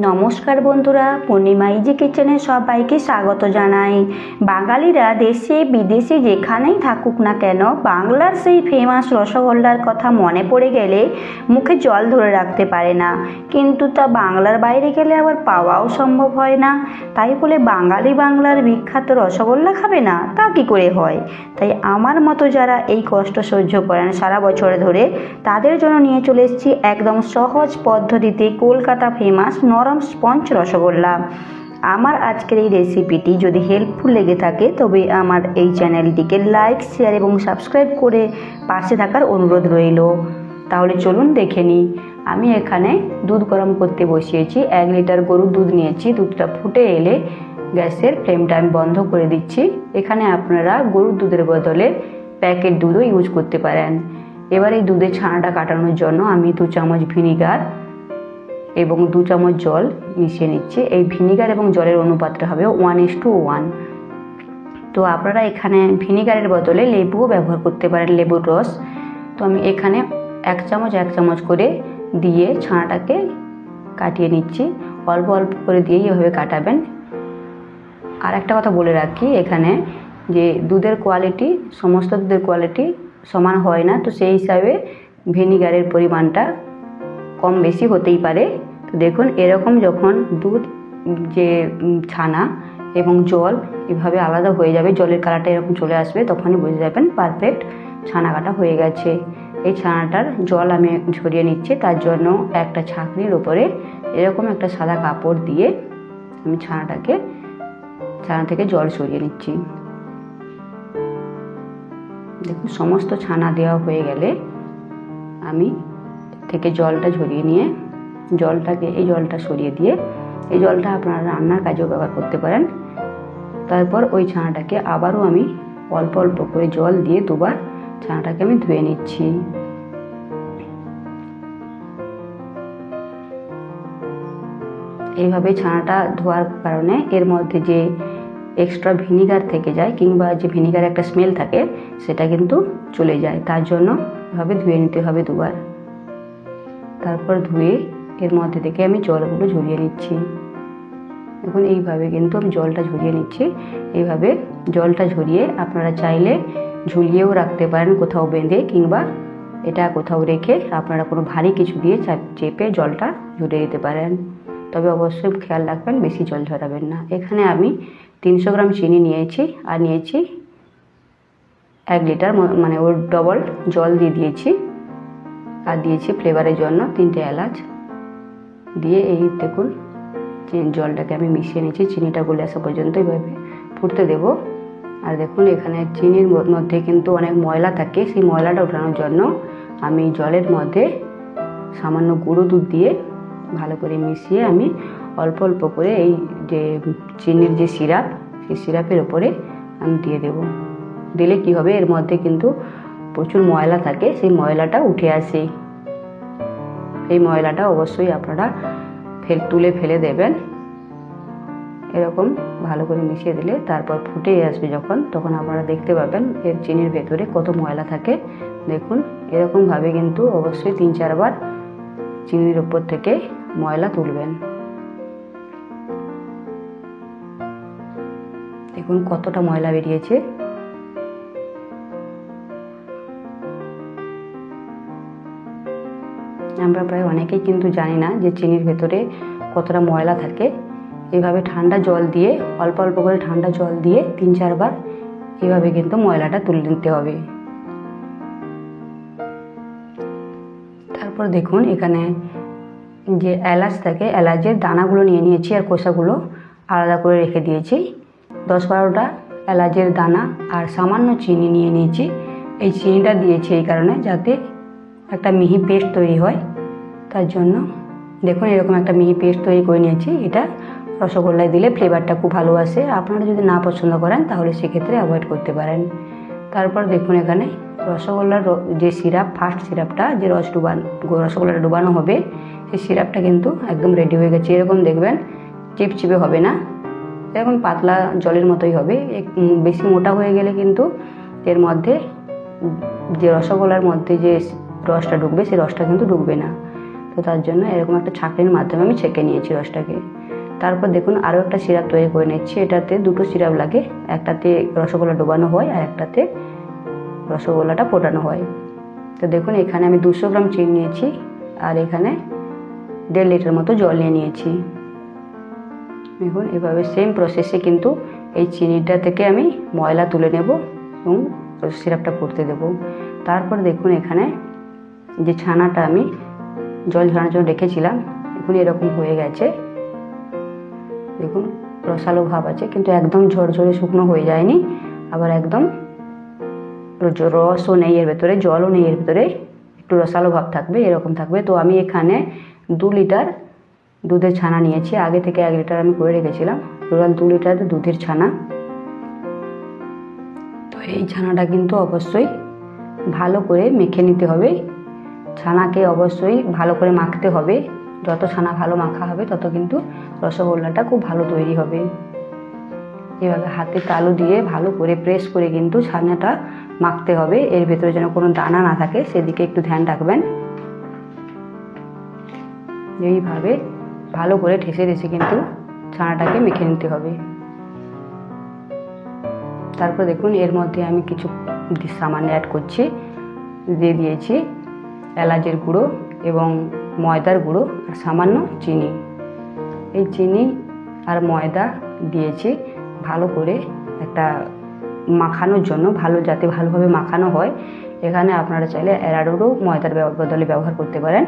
নমস্কার বন্ধুরা, পূর্ণিমা ইজি কিচেনে সবাইকে স্বাগত জানাই। বাঙালিরা দেশে বিদেশে যেখানেই থাকুক না কেন, বাংলার সেই ফেমাস রসগোল্লার কথা মনে পড়ে গেলে মুখে জল ধরে রাখতে পারে না। কিন্তু তা বাংলার বাইরে গেলে আবার পাওয়াও সম্ভব হয় না। তাই বলে বাংলার বিখ্যাত রসগোল্লা খাবে না, তা কি করে হয়? তাই আমার মতো যারা এই কষ্ট সহ্য করেন সারা বছর ধরে, তাদের জন্য নিয়ে চলে এসেছি একদম সহজ পদ্ধতিতে কলকাতা ফেমাস নরম স্পঞ্জ রসগোল্লা। আমার আজকের এই রেসিপিটি যদি হেল্পফুল লেগে থাকে তবে আমার এই চ্যানেলটিকে লাইক, শেয়ার এবং সাবস্ক্রাইব করে পাশে থাকার অনুরোধ রইল। তাহলে চলুন দেখে নিই। আমি এখানে দুধ গরম করতে বসিয়েছি। 1 লিটার গরুর দুধ নিয়েছি। দুধটা ফুটে এলে গ্যাসের ফ্লেমটা আমি বন্ধ করে দিচ্ছি। এখানে আপনারা গরুর দুধের বদলে প্যাকেট দুধও ইউজ করতে পারেন। এবার এই দুধের ছানাটা কাটানোর জন্য আমি 2 চামচ ভিনিগার এবং 2 চামচ জল মিশিয়ে নিচ্ছি। এই ভিনিগার এবং জলের অনুপাতটা হবে 1:1। তো আপনারা এখানে ভিনিগারের বদলে লেবুও ব্যবহার করতে পারেন, লেবুর রস। তো আমি এখানে 1 চামচ করে দিয়ে ছানাটাকে কাটিয়ে নিচ্ছি। অল্প অল্প করে দিয়ে এভাবে কাটাবেন। আর একটা কথা বলে রাখি, এখানে যে দুধের কোয়ালিটি, সমস্ত দুধের কোয়ালিটি সমান হয় না। তো সেই হিসাবে ভিনিগারের পরিমাণটা কম বেশি হতেই পারে। তো দেখুন, এরকম যখন দুধ যে ছানা এবং জল এভাবে আলাদা হয়ে যাবে, জলের কালারটা এরকম চলে আসবে, তখনই বুঝে যাবেন পারফেক্ট ছানা কাটা হয়ে গেছে। এই ছানাটার জল আমি ঝরিয়ে নিচ্ছি। তার জন্য একটা ছাঁকনির উপরে এরকম একটা সাদা কাপড় দিয়ে আমি ছানা থেকে জল সরিয়ে নিচ্ছি। দেখুন, সমস্ত ছানা দেওয়া হয়ে গেলে আমি থেকে জলটা ঝরিয়ে নিয়ে এই জলটা সরিয়ে দিয়ে, এই জলটা আপনারা রান্নার কাজেও ব্যবহার করতে পারেন। তারপর ওই ছানাটাকে আবারও আমি অল্প অল্প করে জল দিয়ে 2বার ছানাটাকে আমি ধুয়ে নিচ্ছি। এইভাবে ছানাটা ধোয়ার কারণে এর মধ্যে যে এক্সট্রা ভিনিগার থেকে যায় কিংবা যে ভিনিগার একটা স্মেল থাকে, সেটা কিন্তু চলে যায়। তার জন্য এভাবে ধুয়ে নিতে হবে 2বার। তারপর ধুয়ে এর মধ্যে থেকে আমি জলগুলো ঝরিয়ে নিচ্ছি। দেখুন, এইভাবে কিন্তু আমি জলটা ঝরিয়ে নিচ্ছি। এইভাবে জলটা ঝরিয়ে আপনারা চাইলে ঝুলিয়েও রাখতে পারেন কোথাও বেঁধে, কিংবা এটা কোথাও রেখে আপনারা কোনো ভারী কিছু দিয়ে চেপে জলটা ঝরিয়ে দিতে পারেন। তবে অবশ্যই খেয়াল রাখবেন বেশি জল ঝরাবেন না। এখানে আমি 300 গ্রাম চিনি নিয়েছি, আর নিয়েছি 1 লিটার, মানে ওর ডবল জল দিয়ে দিয়েছি। আর দিয়েছি ফ্লেভারের জন্য 3টে এলাচ দিয়ে এই দেখুন জলটাকে আমি মিশিয়ে নিচ্ছি। চিনিটা গলে আসা পর্যন্ত এইভাবে ফুটতে দেব। আর দেখুন, এখানে চিনির মধ্যে কিন্তু অনেক ময়লা থাকে। সেই ময়লাটা ওঠানোর জন্য আমি জলের মধ্যে সামান্য গুঁড়ো দুধ দিয়ে ভালো করে মিশিয়ে আমি অল্প অল্প করে এই যে চিনির যে সিরাপ, সেই সিরাপের ওপরে আমি দিয়ে দেব। দিলে কি হবে, এর মধ্যে কিন্তু প্রচুর ময়লা থাকে, সেই ময়লাটা উঠে আসে। এই ময়লাটা অবশ্যই আপনারা তুলে ফেলে দেবেন। এরকম ভালো করে মিশিয়ে দিলে তারপর ফুটে আসবে তখন আপনারা দেখতে পাবেন এর চিনির ভেতরে কত ময়লা থাকে। দেখুন, এরকমভাবে কিন্তু অবশ্যই 3-4 বার চিনির ওপর থেকে ময়লা তুলবেন। দেখুন কতটা ময়লা বেরিয়েছে। আমরা প্রায় অনেকেই কিন্তু জানি না যে চিনির ভেতরে কতটা ময়লা থাকে। এইভাবে ঠান্ডা জল দিয়ে, অল্প অল্প করে ঠান্ডা জল দিয়ে 3-4 বার এইভাবে কিন্তু ময়লাটা তুলে নিতে হবে। তারপর দেখুন, এখানে যে এলাচ থাকে, এলাচের দানাগুলো নিয়ে নিয়েছি আর খোসাগুলো আলাদা করে রেখে দিয়েছি। 10-12টা এলাচের দানা আর সামান্য চিনি নিয়ে নিয়েছি। এই চিনিটা দিয়েছি এই কারণে যাতে একটা মিহি পেস্ট তৈরি হয়। তার জন্য দেখুন এরকম একটা মিহি পেস্ট তৈরি করে নিয়েছি। এটা রসগোল্লায় দিলে ফ্লেভারটা খুব ভালো আসে। আপনারা যদি না পছন্দ করেন তাহলে সেক্ষেত্রে অ্যাভয়েড করতে পারেন। তারপর দেখুন, এখানে রসগোল্লার যে সিরাপ, ফার্স্ট সিরাপটা যে রসগোল্লাটা ডুবানো হবে, সেই সিরাপটা কিন্তু একদম রেডি হয়ে গেছে। এরকম দেখবেন চিপচিপে হবে না, এরকম পাতলা জলের মতোই হবে। বেশি মোটা হয়ে গেলে কিন্তু এর মধ্যে যে রসগোল্লার মধ্যে যে রসটা ঢুকবে, সেই রসটা কিন্তু ঢুকবে না। তো তো তার জন্য এরকম একটা ছাঁকনির মাধ্যমে আমি ছেঁকে নিয়েছি রসটাকে। তারপর দেখুন আরও একটা সিরাপ তৈরি করে নিচ্ছি। এটাতে দুটো সিরাপ লাগে, একটাতে রসগোল্লা ডোবানো হয় আর একটাতে রসগোল্লাটা ফোটানো হয়। তো দেখুন এখানে আমি 200 গ্রাম চিনি নিয়েছি আর এখানে 1.5 লিটার মতো জল নিয়ে নিয়েছি। দেখুন এভাবে সেম প্রসেসে কিন্তু এই চিনিটা থেকে আমি ময়লা তুলে নেব এবং সিরাপটা করতে দেব। তারপর দেখুন এখানে যে ছানাটা আমি জল ঝরানোর জন্য রেখেছিলাম এখন এরকম হয়ে গেছে। দেখুন রসালো ভাব আছে, কিন্তু একদম ঝরঝরে শুকনো হয়ে যায়নি, আবার একদম রসও নেই এর ভেতরে, জলও নেই এর ভেতরে, একটু রসালো ভাব থাকবে, এরকম থাকবে। তো আমি এখানে 2 লিটার দুধের ছানা নিয়েছি, আগে থেকে 1 লিটার আমি করে রেখেছিলাম, টোটাল 2 লিটার দুধের ছানা। তো এই ছানাটা কিন্তু অবশ্যই ভালো করে মেখে নিতে হবে, ছানাকে অবশ্যই ভালো করে মাখতে হবে। যত ছানা ভালো মাখা হবে তত কিন্তু রসগোল্লাটা খুব ভালো তৈরি হবে। এভাবে হাতে তালু দিয়ে ভালো করে প্রেস করে কিন্তু ছানাটা মাখতে হবে, এর ভেতরে যেন কোনো দানা না থাকে সেদিকে একটু ধ্যান রাখবেন। এইভাবে ভালো করে ঠেসে ঠেসে কিন্তু ছানাটাকে মেখে নিতে হবে। তারপর দেখুন এর মধ্যে আমি কিছু সামান্য অ্যাড করছি, দিয়ে দিয়েছি এলাচের গুঁড়ো এবং ময়দার গুঁড়ো আর সামান্য চিনি। এই চিনি আর ময়দা দিয়েছি ভালো করে একটা মাখানোর জন্য, যাতে ভালোভাবে মাখানো হয়। এখানে আপনারা চাইলে অ্যারারুটও ময়দার বদলে ব্যবহার করতে পারেন।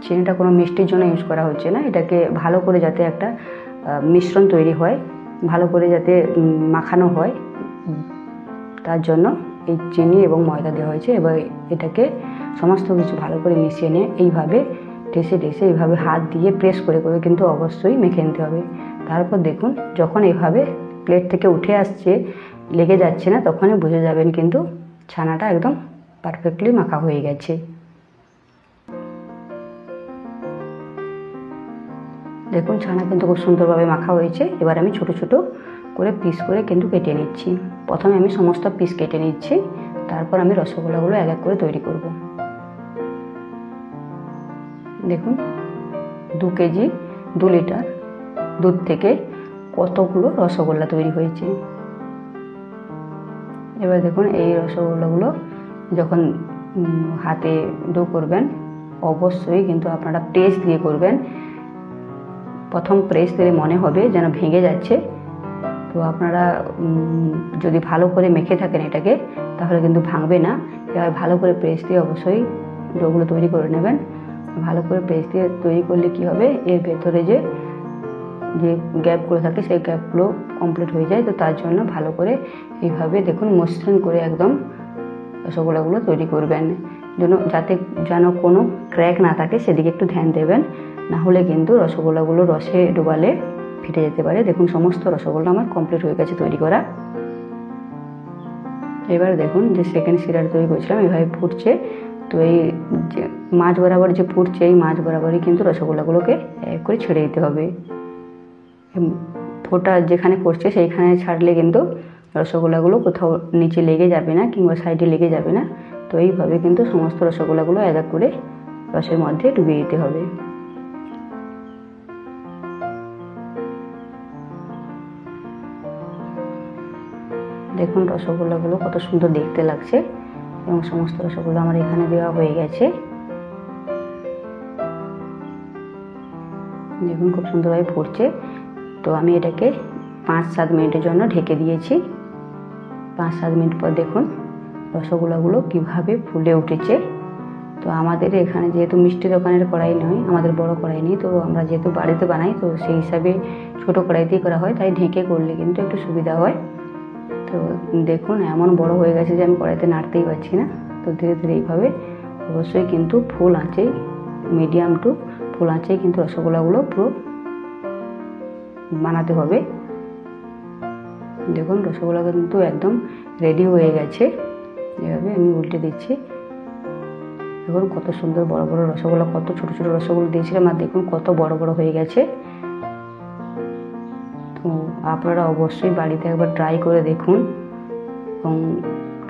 চিনিটা কোনো মিষ্টির জন্য ইউজ করা হচ্ছে না, এটাকে ভালো করে যাতে একটা মিশ্রণ তৈরি হয়, ভালো করে যাতে মাখানো হয়, তার জন্য এই চিনি এবং ময়দা দেওয়া হয়েছে। এবার এটাকে সমস্ত কিছু ভালো করে মিশিয়ে নিয়ে এইভাবে ঠেসে ঠেসে এইভাবে হাত দিয়ে প্রেস করে করে কিন্তু অবশ্যই মেখে নিতে হবে। তারপর দেখুন যখন এইভাবে প্লেট থেকে উঠে আসছে, লেগে যাচ্ছে না, তখনই বুঝে যাবেন কিন্তু ছানাটা একদম পারফেক্টলি মাখা হয়ে গেছে। দেখুন ছানা কিন্তু খুব সুন্দরভাবে মাখা হয়েছে। এবার আমি ছোট ছোট করে পিস করে কিন্তু কেটে নিচ্ছি। প্রথমে আমি সমস্ত পিস কেটে নিচ্ছি, তারপর আমি রসগোল্লাগুলো এক এক করে তৈরি করব। দেখুন 2 কেজি 2 লিটার দুধ থেকে কতগুলো রসগোল্লা তৈরি হয়েছে। এবার দেখুন এই রসগোল্লাগুলো যখন হাতে ডো করবেন অবশ্যই কিন্তু আপনারা প্রেস দিয়ে করবেন। প্রথম প্রেস দিলে মনে হবে যেন ভেঙে যাচ্ছে, তো আপনারা যদি ভালো করে মেখে থাকেন এটাকে তাহলে কিন্তু ভাঙবে না। এবার ভালো করে প্রেস দিয়ে অবশ্যই ডোগুলো তৈরি করে নেবেন। ভালো করে প্রেস দিয়ে তৈরি করলে কি হবে, এর ভেতরে যে গ্যাপগুলো থাকে সেই গ্যাপগুলো কমপ্লিট হয়ে যায়। তো তার জন্য ভালো করে এইভাবে দেখুন মসৃণ করে একদম রসগোল্লাগুলো তৈরি করবেন, যাতে যেন কোনো ক্র্যাক না থাকে সেদিকে একটু ধ্যান দেবেন, না হলে কিন্তু রসগোল্লাগুলো রসে ডোবালে ফেটে যেতে পারে। দেখুন সমস্ত রসগোল্লা আমার কমপ্লিট হয়ে গেছে তৈরি করা। এবার দেখুন যে সেকেন্ড সিরাপ তৈরি করেছিলাম এভাবে ফুটছে। তো এই যে মাঝ বরাবর যে ফুটছে, এই মাঝ বরাবরই কিন্তু রসগোল্লাগুলোকে এক করে ছেড়ে দিতে হবে। ফোটা যেখানে পড়ছে সেইখানে ছাড়লে কিন্তু রসগোল্লাগুলো কোথাও নিচে লেগে যাবে না কিংবা সাইডে লেগে যাবে না। তো এইভাবে কিন্তু সমস্ত রসগোল্লাগুলো এক এক করে রসের মধ্যে ডুবিয়ে দিতে হবে। দেখুন রসগোল্লাগুলো কত সুন্দর দেখতে লাগছে এবং সমস্ত রসগোল্লা আমার এখানে দেওয়া হয়ে গেছে। দেখুন খুব সুন্দরভাবে ফুটছে। তো আমি এটাকে 5-7 মিনিটের জন্য ঢেকে দিয়েছি। 5-7 মিনিট পর দেখুন রসগোল্লাগুলো কিভাবে ফুলে উঠেছে। তো আমাদের এখানে যেহেতু মিষ্টি দোকানের কড়াই নয়, আমাদের বড় কড়াই নেই, তো আমরা যেহেতু বাড়িতে বানাই তো সেই হিসাবে ছোট কড়াইতেই করা হয়, তাই ঢেকে করলে কিন্তু একটু সুবিধা হয়। তো দেখুন এমন বড় হয়ে গেছে যে আমি কড়াইতে নাড়তেই পারছি না। তো ধীরে ধীরে এইভাবে অবশ্যই কিন্তু ফুল আঁচেই, মিডিয়াম টু ফুল আঁচেই কিন্তু রসগোল্লাগুলো পুরো বানাতে হবে। দেখুন রসগোল্লা কিন্তু একদম রেডি হয়ে গেছে। এভাবে আমি উল্টে দিচ্ছি। দেখুন কত সুন্দর বড় বড় রসগোল্লা, কত ছোট ছোট রসগোল্লা দিয়েছিলাম আর দেখুন কত বড় বড় হয়ে গেছে। তো আপনারা অবশ্যই বাড়িতে একবার ট্রাই করে দেখুন এবং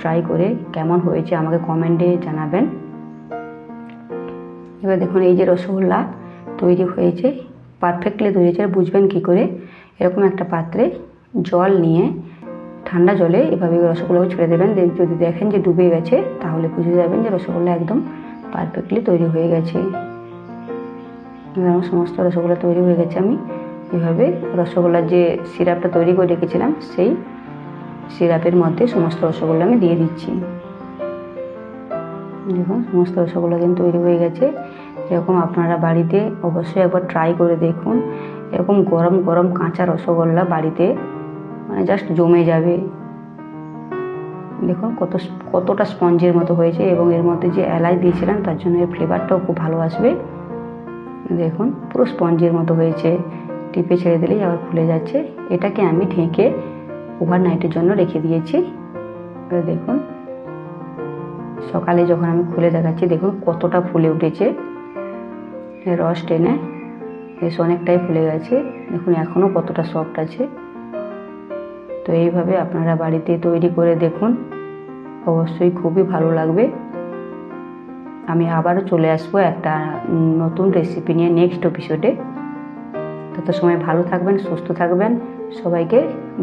ট্রাই করে কেমন হয়েছে আমাকে কমেন্টে জানাবেন। এবার দেখুন এই যে রসগোল্লা তৈরি হয়েছে, পারফেক্টলি তৈরি হয়েছে। বুঝবেন কী করে, এরকম একটা পাত্রে জল নিয়ে ঠান্ডা জলে এভাবে রসগোল্লাও ছেড়ে দেবেন। যদি দেখেন যে ডুবে গেছে তাহলে বুঝে যাবেন যে রসগোল্লা একদম পারফেক্টলি তৈরি হয়ে গেছে। সমস্ত রসগোল্লা তৈরি হয়ে গেছে। আমি এভাবে রসগোল্লার যে সিরাপটা তৈরি করে রেখেছিলাম সেই সিরাপের মধ্যে সমস্ত রসগোল্লা আমি দিয়ে দিচ্ছি। দেখুন সমস্ত রসগোল্লা কিন্তু তৈরি হয়ে গেছে। এরকম আপনারা বাড়িতে অবশ্যই একবার ট্রাই করে দেখুন। এরকম গরম গরম কাঁচা রসগোল্লা বাড়িতে মানে জাস্ট জমে যাবে। দেখুন কতটা স্পঞ্জের মতো হয়েছে, এবং এর মধ্যে যে এলাচ দিয়েছিলাম তার জন্য এর ফ্লেভারটাও খুব ভালো আসবে। দেখুন পুরো স্পঞ্জের মতো হয়েছে, টিপে ছেড়ে দিলেই আবার খুলে যাচ্ছে। এটাকে আমি ঢেকে ওভারনাইটের জন্য রেখে দিয়েছি। দেখুন সকালে যখন আমি খুলে দেখাচ্ছি দেখুন কতটা ফুলে উঠেছে, রস টেনে বেশ অনেকটাই ফুলে গেছে। দেখুন এখনও কতটা সফট আছে। তো এইভাবে আপনারা বাড়িতে তৈরি করে দেখুন, অবশ্যই খুবই ভালো লাগবে। আমি আবারও চলে আসবো একটা নতুন রেসিপি নিয়ে নেক্সট এপিসোডে। তত সময় ভালো থাকবেন, সুস্থ থাকবেন, সবাইকে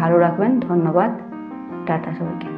ভালো রাখবেন। ধন্যবাদ, টাটা সবাইকে।